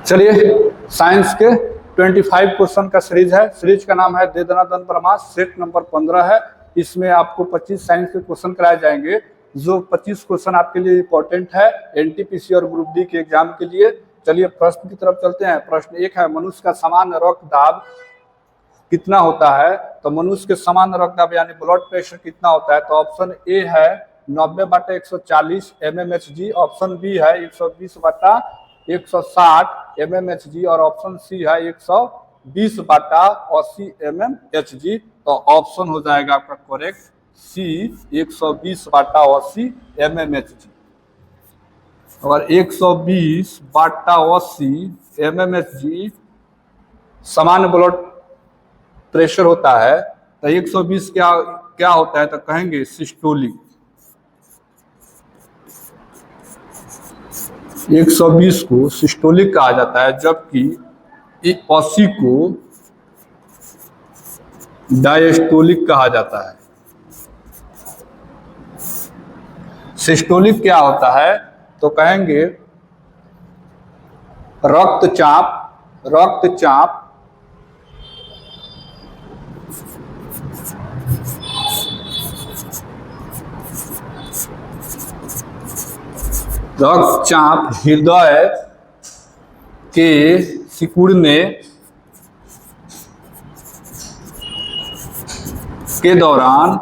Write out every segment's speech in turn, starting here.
चलिए साइंस के 25 क्वेश्चन का सीरीज है। सीरीज का नाम है दे दना दन परमास, सेट नंबर 15 है। इसमें आपको 25 साइंस के क्वेश्चन कराए जाएंगे। जो 25 क्वेश्चन आपके लिए इंपॉर्टेंट है एनटीपीसी और ग्रुप डी के एग्जाम के लिए। चलिए प्रश्न की तरफ चलते हैं। प्रश्न 1 है, मनुष्य का सामान्य रक्तदाब कितना होता है? तो मनुष्य के सामान्य रक्तदाब यानी ब्लड प्रेशर कितना होता है? तो ऑप्शन ए है 90/140 mmHg, ऑप्शन बी है 120/160 mmHg और ऑप्शन सी है 120/80 mmHg। तो ऑप्शन हो जाएगा आपका करेक्ट सी 120/80 mmHg। और 120/80 mmHg सामान्य ब्लड प्रेशर होता है। तो 120 क्या होता है? तो कहेंगे सिस्टोलिक। 120 को सिस्टोलिक कहा जाता है, जबकि 80 को डायस्टोलिक कहा जाता है। सिस्टोलिक क्या होता है? तो कहेंगे रक्तचाप हृदय के सिकुड़ने के दौरान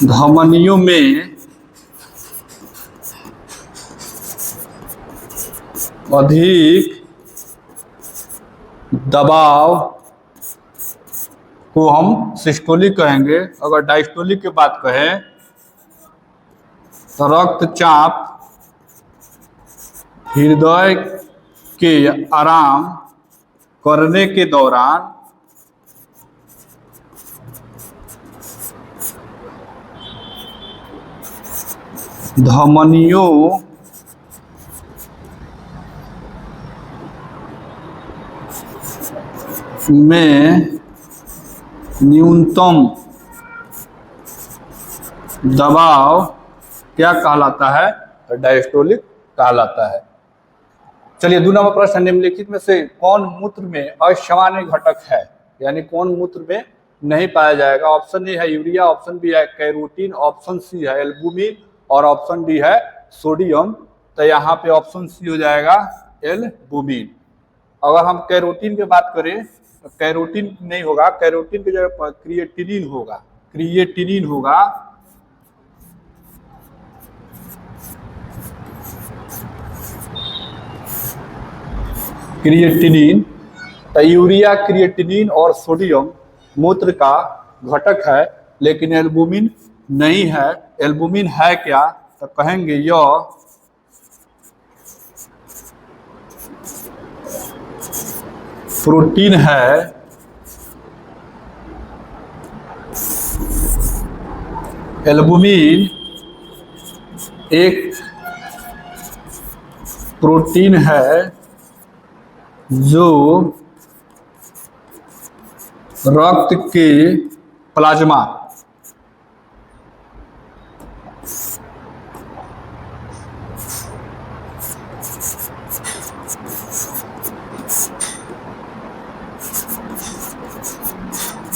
धमनियों में अधिक दबाव को हम सिस्टोलिक कहेंगे। अगर डायस्टोलिक की बात कहें तो रक्तचाप हृदय के आराम करने के दौरान धमनियों में न्यूनतम दबाव क्या कहलाता है? डायस्टोलिक कहलाता है। चलिए 2 नंबर प्रश्न, निम्नलिखित में से कौन मूत्र में असामान्य घटक है? यानी कौन मूत्र में नहीं पाया जाएगा? ऑप्शन ए है यूरिया, ऑप्शन बी है कैरोटीन, ऑप्शन सी है एल्बुमिन और ऑप्शन डी है सोडियम। तो यहाँ पे ऑप्शन सी हो जाएगा एल्बुमिन। अगर हम कैरोटीन की बात करें तो कैरोटीन नहीं होगा, कैरोटीन की जगह क्रिएटिनिन होगा। क्रिएटिनिन तो यूरिया, क्रिएटिनिन और सोडियम मूत्र का घटक है, लेकिन एल्बुमिन नहीं है। एल्बुमिन है क्या? तो कहेंगे यह प्रोटीन है एल्बुमिन एक प्रोटीन है जो रक्त के प्लाज्मा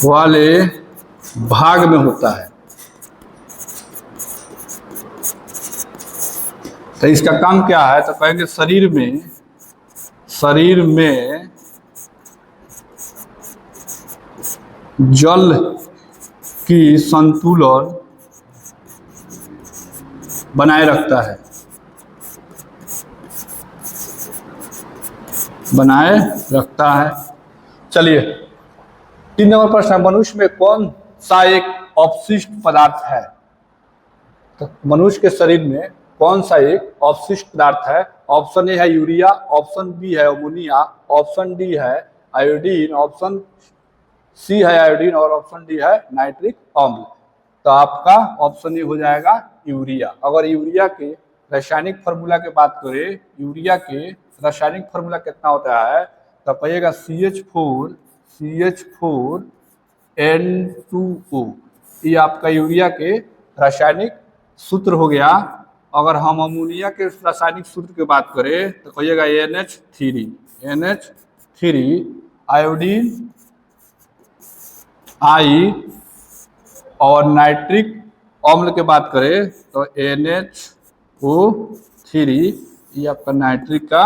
वाले भाग में होता है। तो इसका काम क्या है? तो कहेंगे शरीर में जल की संतुलन बनाए रखता है। चलिए 3 नंबर प्रश्न, मनुष्य में कौन सा एक अपशिष्ट पदार्थ है? तो मनुष्य के शरीर में कौन सा एक अपशिष्ट पदार्थ है? ऑप्शन ए है यूरिया, ऑप्शन बी है अमोनिया, ऑप्शन डी है आयोडीन, ऑप्शन सी है आयोडीन और ऑप्शन डी है नाइट्रिक अम्ल। तो आपका ऑप्शन ए हो जाएगा यूरिया। अगर यूरिया के रासायनिक फार्मूला की बात करें, यूरिया के रासायनिक फार्मूला कितना होता है? तो पाइएगा CH4N2O। ये आपका यूरिया के रासायनिक सूत्र हो गया। अगर हम अमोनिया के रासायनिक सूत्र की बात करें तो कहिएगा NH3 आयोडीन आई, और नाइट्रिक अम्ल की बात करें तो NHO3, ये आपका नाइट्रिक का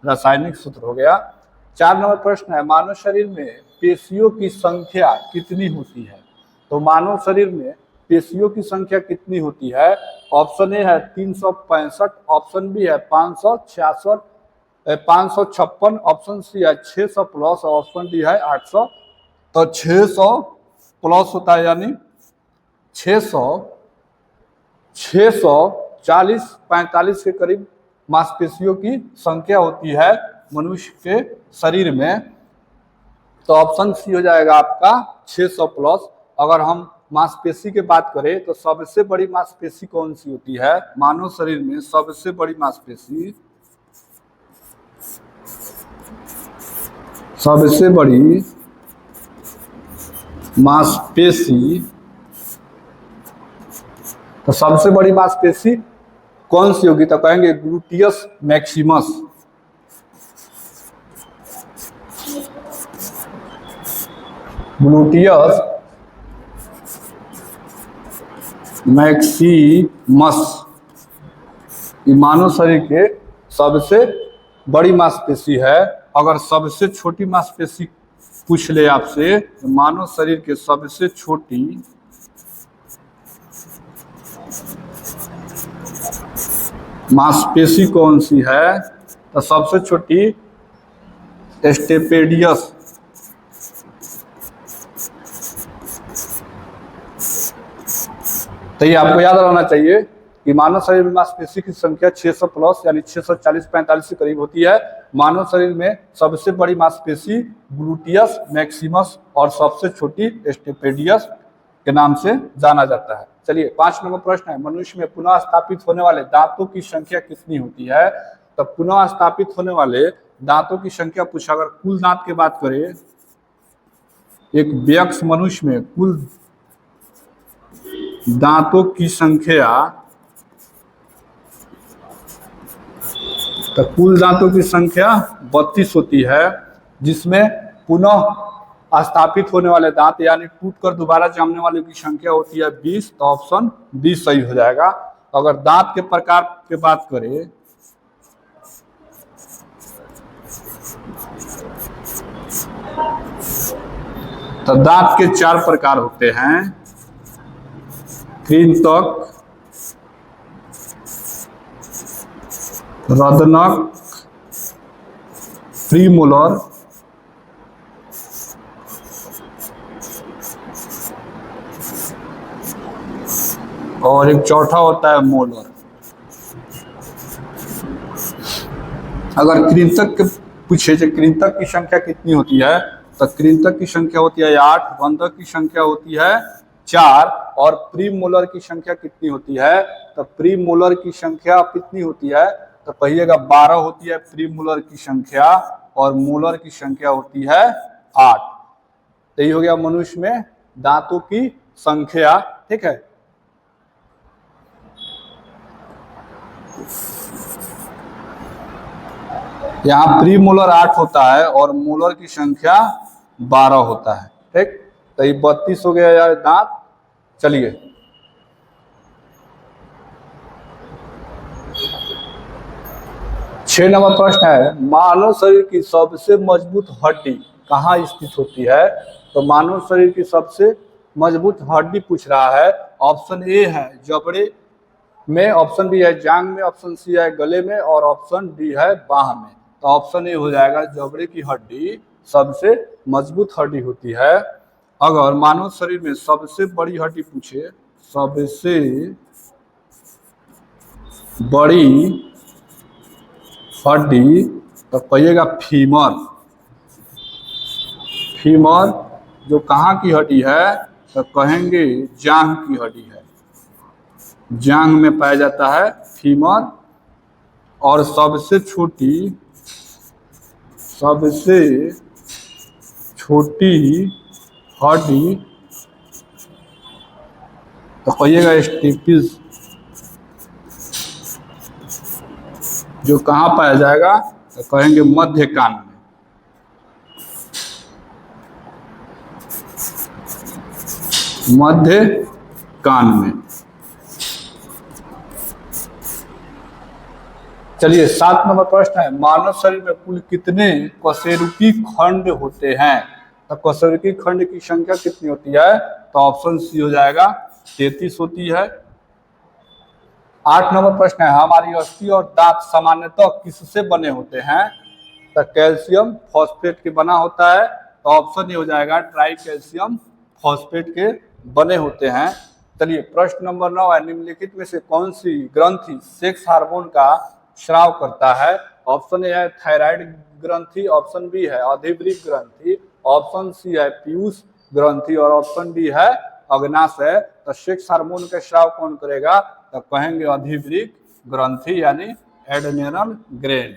रासायनिक सूत्र हो गया। 4 नंबर प्रश्न है, मानव शरीर में पेशियों की संख्या कितनी होती है? तो मानव शरीर में पेशियों की संख्या कितनी होती है? ऑप्शन ए है 365, ऑप्शन बी है 566, 556, ऑप्शन सी है 600 प्लस, ऑप्शन डी है 800। तो 600 प्लस होता है, यानी 640-45 के करीब मांसपेशियों की संख्या होती है मनुष्य के शरीर में। तो ऑप्शन सी हो जाएगा आपका 600 प्लस। अगर हम मांसपेशी की बात करें तो सबसे बड़ी मांसपेशी कौन सी होती है? मानव शरीर में सबसे बड़ी मांसपेशी, सबसे बड़ी मांसपेशी, तो सबसे बड़ी मांसपेशी कौन सी होगी? तो कहेंगे ग्लूटियस मैक्सिमस। ग्लूटियस मैक्सिमस ये मानव शरीर के सबसे बड़ी मांसपेशी है। अगर सबसे छोटी मांसपेशी पूछ ले आपसे, तो मानव शरीर के सबसे छोटी मांसपेशी कौन सी है? तो सबसे छोटी स्टेपेडियस। तो ये आपको याद रहना चाहिए कि मानव शरीर में मांसपेशी की संख्या 600 प्लस यानी 640-45 के करीब होती है। मानव शरीर में सबसे बड़ी मांसपेशी ग्लूटियस मैक्सिमस और सबसे छोटी स्टेपेडियस के नाम से जाना जाता है। चलिए 5 नंबर प्रश्न है, मनुष्य में पुनः स्थापित होने वाले दांतों की संख्या कितनी होती है? तो पुनः स्थापित होने वाले दांतों की संख्या पूछा। अगर कुल दांत की बात करें, एक वयस्क मनुष्य में कुल दांतों की संख्या, तो कुल दांतों की संख्या 32 होती है, जिसमें पुनः स्थापित होने वाले दांत यानी टूटकर दोबारा जमने वाले की संख्या होती है 20। तो ऑप्शन डी सही हो जाएगा। अगर दांत के प्रकार की बात करें, तो दांत के 4 प्रकार होते हैं, कृंतक, रदनक, प्रीमोलर और एक चौथा होता है मोलर। अगर कृंतक के पूछे जो कृंतक की संख्या कितनी होती है, तो कृंतक की संख्या होती है 8, बंधक की संख्या होती है 4, और प्रीमोलर की संख्या कितनी होती है? तो प्रीमोलर की संख्या कितनी होती है? तो कहिएगा 12 होती है प्रीमोलर की संख्या, और मोलर की संख्या होती है 8। तो ये हो गया मनुष्य में दांतों की संख्या। ठीक है, यहाँ प्रीमोलर 8 होता है और मोलर की संख्या 12 होता है। ठीक, तो ये 32 हो गया यार दांत। चलिए 6 नंबर प्रश्न है, मानव शरीर की सबसे मजबूत हड्डी कहाँ स्थित होती है? तो मानव शरीर की सबसे मजबूत हड्डी पूछ रहा है। ऑप्शन ए है जबड़े में, ऑप्शन बी है जांग में, ऑप्शन सी है गले में, और ऑप्शन डी है बाह में। तो ऑप्शन ए हो जाएगा, जबड़े की हड्डी सबसे मजबूत हड्डी होती है। अगर मानव शरीर में सबसे बड़ी हड्डी पूछे, सबसे बड़ी हड्डी, तो कहिएगा फीमर। फीमर जो कहाँ की हड्डी है? तो कहेंगे जांघ की हड्डी है, जांघ में पाया जाता है फीमर। और सबसे छोटी हड्डी तो कहिएगा स्टेपिस जो कहाँ पाया जाएगा, तो कहेंगे मध्य कान में। मध्य कान में। चलिए 7 नंबर प्रश्न है, मानव शरीर में कुल कितने कशेरुकी खंड होते हैं? तो कशेरुकी खंड की संख्या कितनी होती है? तो ऑप्शन सी हो जाएगा 33 होती है। 8 नंबर प्रश्न है, हमारी अस्थि और दांत सामान्यतः किससे बने होते हैं? तो कैल्शियम फॉस्फेट के बना होता है। तो ऑप्शन ए हो जाएगा ट्राई कैल्शियम फॉस्फेट के बने होते हैं। चलिए प्रश्न नंबर 9 है, निम्नलिखित में से कौन सी ग्रंथि सेक्स हार्मोन का स्राव करता है? ऑप्शन ए है थायराइड ग्रंथि, ऑप्शन बी है अधिवृक्क ग्रंथि, ऑप्शन सी है पीयूष ग्रंथि और ऑप्शन डी है अग्नाशय। तो सेक्स हार्मोन का स्राव कौन करेगा? तो कहेंगे अधिवृक्क ग्रंथि यानी एड्रेनल ग्लैंड।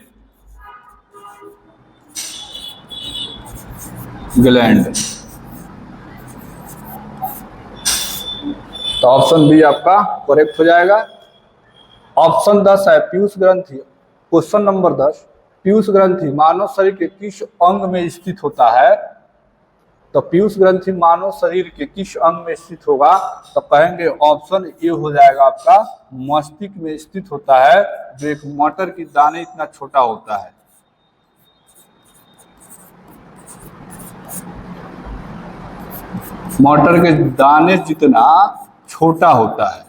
तो ऑप्शन बी आपका करेक्ट हो जाएगा। ऑप्शन 10 है पीयूष ग्रंथि। क्वेश्चन नंबर 10, पीयूष ग्रंथि मानव शरीर के किस अंग में स्थित होता है? तो पीयूष ग्रंथि मानव शरीर के किस अंग में स्थित होगा? तो कहेंगे ऑप्शन ए हो जाएगा आपका मस्तिष्क में स्थित होता है, जो एक मटर की दाने इतना छोटा होता है। मटर के दाने जितना छोटा होता है।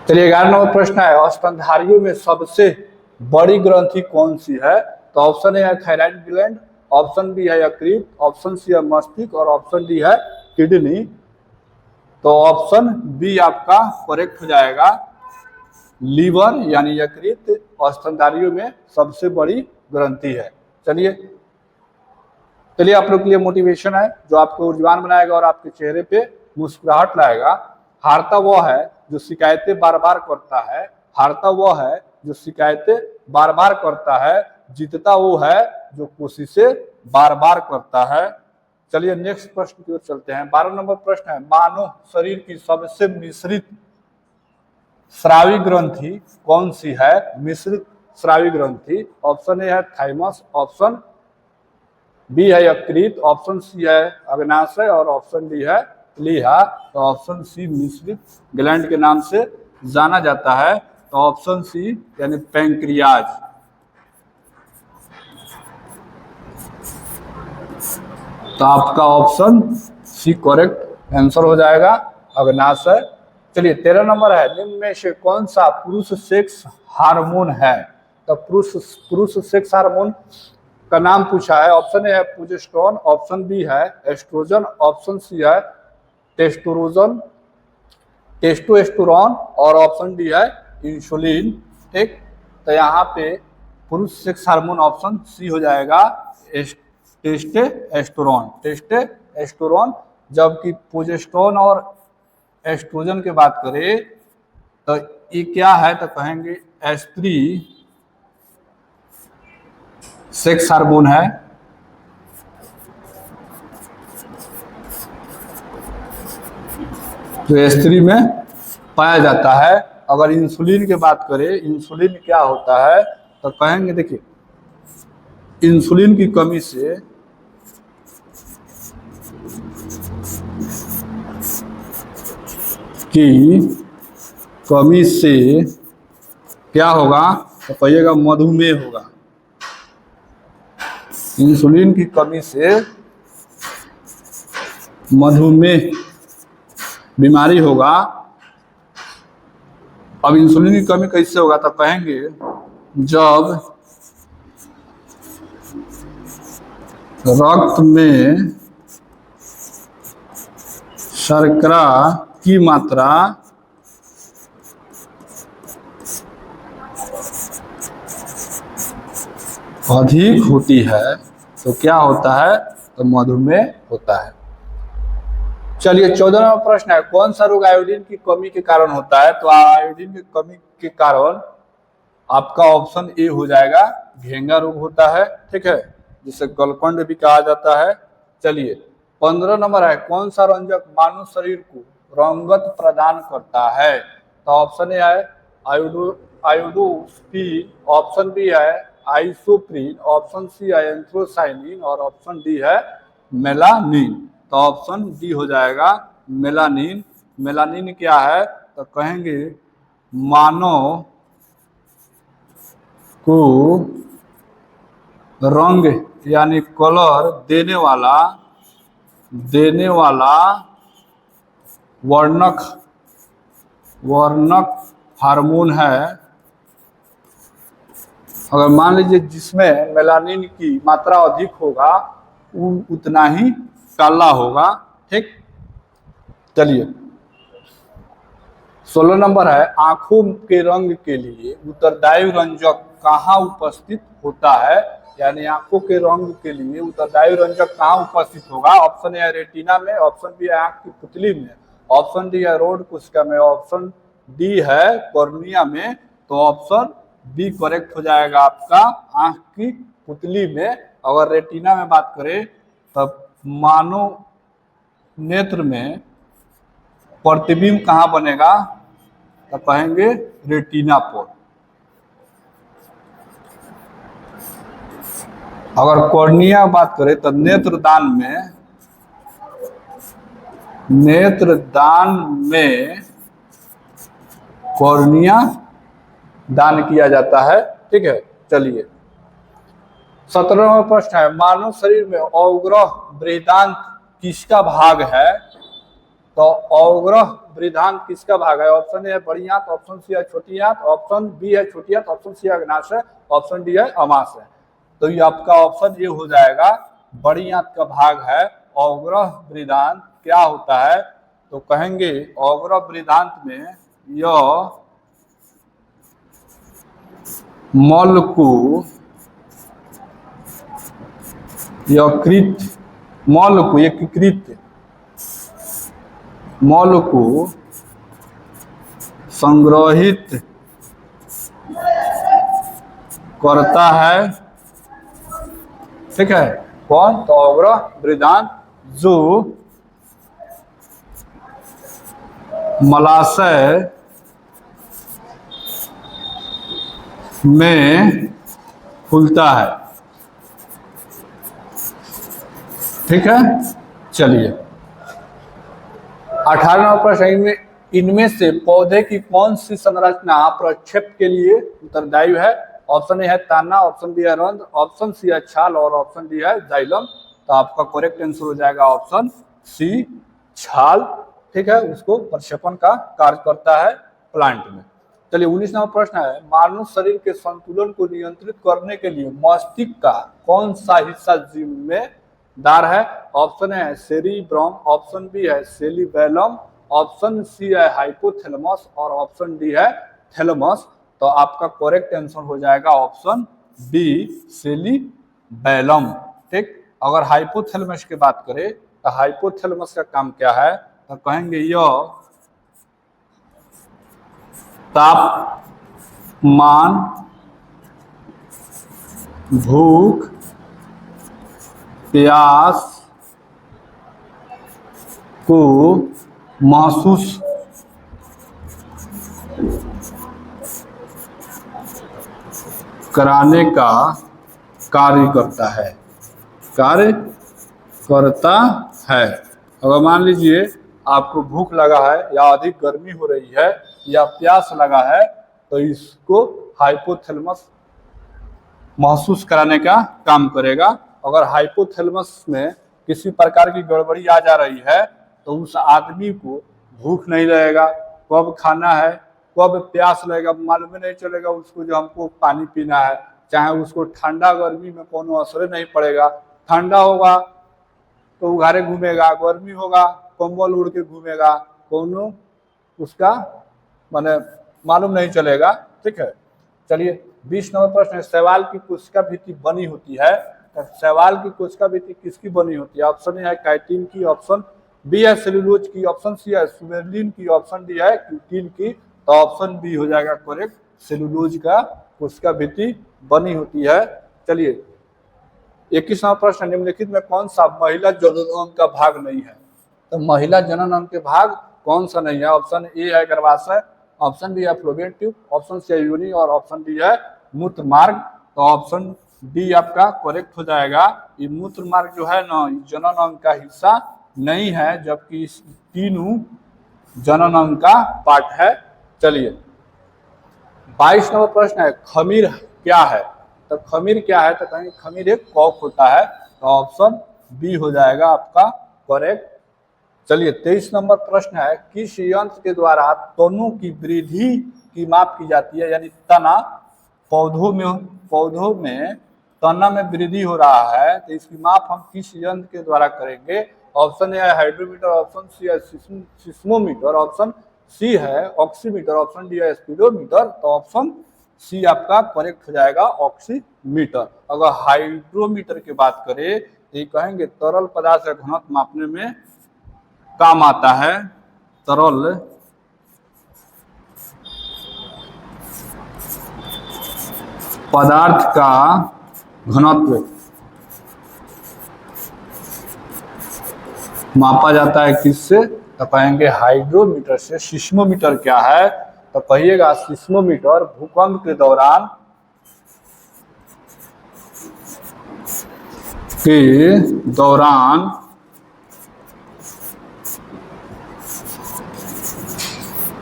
चलिए 11 नंबर प्रश्न है, स्तनधारियों में सबसे बड़ी ग्रंथि कौन सी है? तो ऑप्शन ए है थायराइड ग्लैंड, ऑप्शन बी है यकृत, ऑप्शन सी है मस्तिष्क और ऑप्शन डी है किडनी। तो ऑप्शन बी आपका करेक्ट हो जाएगा, लीवर यानी यकृत स्तनधारियों में सबसे बड़ी ग्रंथि है। चलिए आप लोग के लिए मोटिवेशन है जो आपको ऊर्जावान बनाएगा और आपके चेहरे पे मुस्कुराहट लाएगा। हारता वो है जो शिकायतें बार बार करता है, हारता वो है जो शिकायतें बार बार करता है, जीतता वो है जो कोशिशें बार बार करता है। चलिए नेक्स्ट प्रश्न की ओर चलते हैं। 12 नंबर प्रश्न है, मानव शरीर की सबसे मिश्रित स्रावी ग्रंथि कौन सी है? मिश्रित स्रावी ग्रंथि, ऑप्शन ए है थाइमस, ऑप्शन बी है यकृत, ऑप्शन सी है अग्नाशय और ऑप्शन डी है प्लीहा। तो ऑप्शन सी मिश्रित ग्लैंड के नाम से जाना जाता है। तो ऑप्शन सी यानी पैंक्रियाज। तो आपका ऑप्शन सी करेक्ट आंसर हो जाएगा, अग्नाशय। चलिए 13 नंबर है, निम्न में से कौन सा पुरुष सेक्स हार्मोन है? तो पुरुष सेक्स हार्मोन का नाम पूछा है। ऑप्शन ए है प्रोजेस्टेरोन, ऑप्शन बी है एस्ट्रोजन, ऑप्शन सी है टेस्टोस्टेरोन और ऑप्शन डी है इंसुलिन। ठीक, तो यहाँ पे पुरुष सेक्स हार्मोन ऑप्शन सी हो जाएगा टेस्टोस्टेरोन। जबकि प्रोजेस्टेरोन और एस्ट्रोजन की बात करें तो ये क्या है? तो कहेंगे स्त्री सेक्स हार्मोन है। जो स्त्री में पाया जाता है। अगर इंसुलिन की बात करें, इंसुलिन क्या होता है? तो कहेंगे देखिए, इंसुलिन की कमी से क्या होगा? तो कहिएगा मधुमेह होगा। इंसुलिन की कमी से मधुमेह बीमारी होगा। अब इंसुलिन की कमी कैसे होगा? तो कहेंगे जब रक्त में शर्करा की मात्रा अधिक होती है तो क्या होता है? तो मधुमेह होता है। चलिए 14 नंबर प्रश्न है, कौन सा रोग आयोडीन की कमी के कारण होता है? तो आयोडीन की कमी के कारण आपका ऑप्शन ए हो जाएगा घेंगा रोग होता है। ठीक है, जिसे गलकंड भी कहा जाता है। चलिए 15 नंबर है, कौन सा रंजक मानव शरीर को रंगत प्रदान करता है? तो ऑप्शन ए है आयोडोस्फीन, ऑप्शन बी है आइसोप्रीन, ऑप्शन सी है एंथ्रोसाइनिन और ऑप्शन डी है मेलानिन। तो ऑप्शन डी हो जाएगा मेलानिन। मेलानिन क्या है? तो कहेंगे मानव को रंग यानी कलर देने वाला वर्णक हार्मोन है। अगर मान लीजिए जिसमें मेलानिन की मात्रा अधिक होगा उतना ही काला होगा। ठीक, चलिए 16 नंबर है, आंखों के रंग के लिए उत्तरदायी रंजक कहाँ उपस्थित होता है? यानी आंखों के रंग के लिए उत्तरदायी रंजक कहाँ उपस्थित होगा? ऑप्शन ए है रेटिना में, ऑप्शन बी है आंख की पुतली में, ऑप्शन डी है रोड कोशिका में, ऑप्शन डी है कॉर्निया में। तो ऑप्शन बी करेक्ट हो जाएगा आपका आंख की पुतली में। अगर रेटिना में बात करें तब मानव नेत्र में प्रतिबिंब कहाँ बनेगा? तो कहेंगे रेटिना पर। अगर कॉर्निया बात करें तो नेत्रदान में कॉर्निया दान किया जाता है। ठीक है, चलिए 17वां प्रश्न है, मानव शरीर में अवग्रह बृहदांत किसका भाग है? तो अवग्रह बृहदांत किसका भाग है? ऑप्शन ए है बड़ी आंत, ऑप्शन सी है छोटी आंत, ऑप्शन बी है छोटी आंत, ऑप्शन सी है अग्नाशय, ऑप्शन डी है अमाशय। तो ये आपका ऑप्शन ये हो जाएगा बड़ी आंत का भाग है। अवग्रह बृहदांत क्या होता है? तो कहेंगे अवग्रह बृहदांत में यह मल को एकीकृत मल को संग्रहित करता है। ठीक है, कौन? तो अवग्रह बृहदांत जो मलाशय में खुलता है। ठीक है, चलिए 18वां प्रश्न, इनमें से पौधे की कौन सी संरचना प्रक्षेप के लिए उत्तरदायी है? ऑप्शन ए है तना, ऑप्शन बी है रंध्र, ऑप्शन सी है छाल और ऑप्शन डी है जाइलम। तो आपका करेक्ट आंसर हो जाएगा ऑप्शन सी छाल। ठीक है, उसको प्रक्षेपण का कार्य करता है प्लांट में। चलिए 19वां प्रश्न है, मानव शरीर के संतुलन को नियंत्रित करने के लिए मस्तिष्क का कौन सा हिस्सा जिम्मेदार है? ऑप्शन ए है सेरिब्रम, ऑप्शन बी है सेरिबेलम, ऑप्शन सी है हाइपोथैलेमस और ऑप्शन डी है थैलेमस। तो आपका करेक्ट आंसर हो जाएगा ऑप्शन बी सेरिबेलम। ठीक, अगर हाइपोथैलेमस की बात करें तो हाइपोथैलेमस का काम क्या है? तो कहेंगे यह तापमान, भूख, प्यास को महसूस कराने का कार्य करता है। अगर मान लीजिए आपको भूख लगा है या अधिक गर्मी हो रही है या प्यास लगा है तो इसको हाइपोथैलेमस महसूस कराने का काम करेगा। अगर हाइपोथैलेमस में किसी प्रकार की गड़बड़ी आ जा रही है तो उस आदमी को भूख नहीं लगेगा, कब खाना है कब प्यास लगेगा मालूम ही नहीं चलेगा उसको, जो हमको पानी पीना है। चाहे उसको ठंडा गर्मी में कोनो असर नहीं पड़ेगा, ठंडा होगा तो उघारे घूमेगा, गर्मी होगा कंबल उड़ के घूमेगा, कोनो उसका माने मालूम नहीं चलेगा। ठीक है, चलिए 20 नंबर प्रश्न है, शैवाल की कोशिका भित्ति बनी होती है। तो शैवाल की कोशिका भित्ति किसकी बनी होती है? ऑप्शन ए है काइटिन की, ऑप्शन बी है सेलुलोज की, ऑप्शन सी है सुमेरलिन की, ऑप्शन डी है क्यूटिन की। तो ऑप्शन बी हो जाएगा करेक्ट, सेलुलोज का कोशिका भित्ति बनी होती है। चलिए 21वां प्रश्न, निम्नलिखित में कौन सा महिला जनन अंग का भाग नहीं है? तो महिला जनन अंग के भाग कौन सा नहीं है? ऑप्शन ए है गर्भाशय, ऑप्शन बी है फ्लोबियन ट्यूब, ऑप्शन सी है योनि और ऑप्शन डी है मूत्र मार्ग। तो ऑप्शन डी आपका करेक्ट हो जाएगा। ये मूत्र मार्ग जो है ना, जनन अंग का हिस्सा नहीं है, जबकि इस तीनों जनन अंग का पार्ट है। चलिए 22 नंबर प्रश्न है, खमीर क्या है? तो खमीर क्या है? तो कहेंगे खमीर एक कॉक होता है। तो ऑप्शन बी हो जाएगा आपका करेक्ट। चलिए 23 नंबर प्रश्न है, किस यंत्र के द्वारा तनों की वृद्धि की माप की जाती है? यानी तना, पौधों में तना में वृद्धि हो रहा है, तो इसकी माप हम किस यंत्र के द्वारा करेंगे? ऑप्शन ए है हाइड्रोमीटर, ऑप्शन सी है सिस्मोमीटर, ऑप्शन सी है ऑक्सीमीटर, ऑप्शन डी है स्पीडोमीटर। तो ऑप्शन सी आपका करेक्ट हो जाएगा, ऑक्सीमीटर। अगर हाइड्रोमीटर की बात करें तो ये कहेंगे तरल पदार्थ का घनत्व मापने में काम आता है। तरल पदार्थ का घनत्व मापा जाता है किससे? तो कहेंगे हाइड्रोमीटर से। सिस्मोमीटर क्या है? तो कहिएगा सिस्मोमीटर भूकंप के दौरान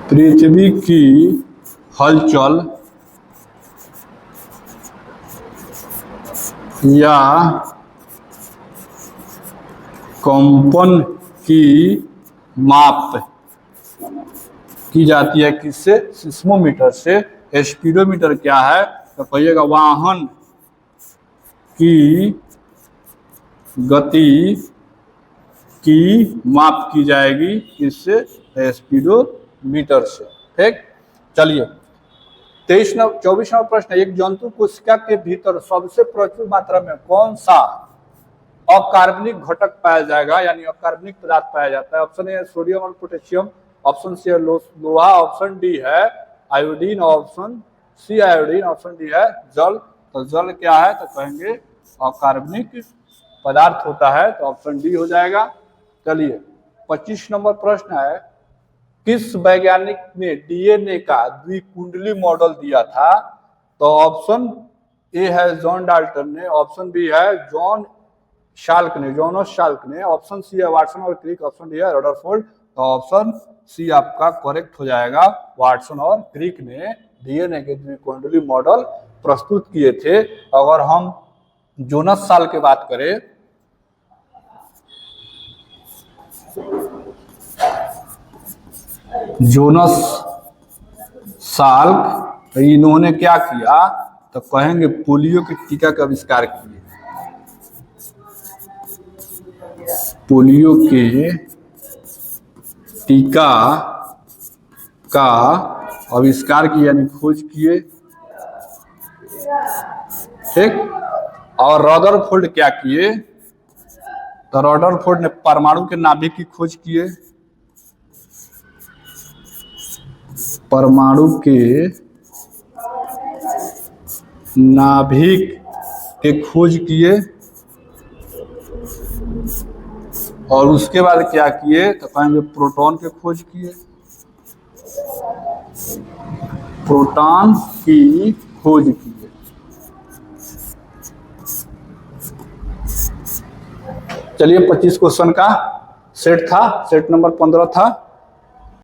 पृथ्वी की हलचल या कंपन की माप की जाती है किससे? सिस्मोमीटर से। स्पीडोमीटर क्या है? तो कहिएगा वाहन की गति की माप की जाएगी किससे? स्पीडोमीटर से। ठीक, चलिए 24वां प्रश्न, एक जंतु कोशिका के भीतर सबसे प्रचुर मात्रा में कौन सा अकार्बनिक घटक पाया जाएगा, यानी अकार्बनिक पदार्थ पाया जाता है? ऑप्शन ए है सोडियम और पोटेशियम, ऑप्शन सी है लोहा, ऑप्शन डी है iodine, option C iodine, option D है जल। तो जल क्या है? तो कहेंगे अकार्बनिक पदार्थ होता है। तो ऑप्शन डी हो जाएगा। चलिए 25 नंबर प्रश्न है, किस वैज्ञानिक ने डीएनए का द्विकुंडली मॉडल दिया था? तो ऑप्शन ए है जॉन डाल्टन ने, ऑप्शन बी है जॉनस शाल्क ने, ऑप्शन सी है वाटसन और क्रिक, ऑप्शन डी है रदरफोर्ड। तो ऑप्शन सी आपका करेक्ट हो जाएगा। वाटसन और क्रिक ने डीएनए के द्विकुंडली मॉडल प्रस्तुत किए थे। अगर हम जोनस साल्क की बात करें, जोनस साल्क इन्होंने क्या किया? तो कहेंगे पोलियो के टीका का आविष्कार किए। पोलियो के टीका का आविष्कार किया, यानी खोज किए। ठीक, और रदरफोर्ड क्या किए? तो रदरफोर्ड ने परमाणु के नाभिक की खोज किए। परमाणु के नाभिक के खोज किए और उसके बाद क्या किए? तो कहेंगे प्रोटॉन के खोज किए। प्रोटॉन की खोज किए। चलिए 25 क्वेश्चन का सेट था, सेट नंबर 15 था।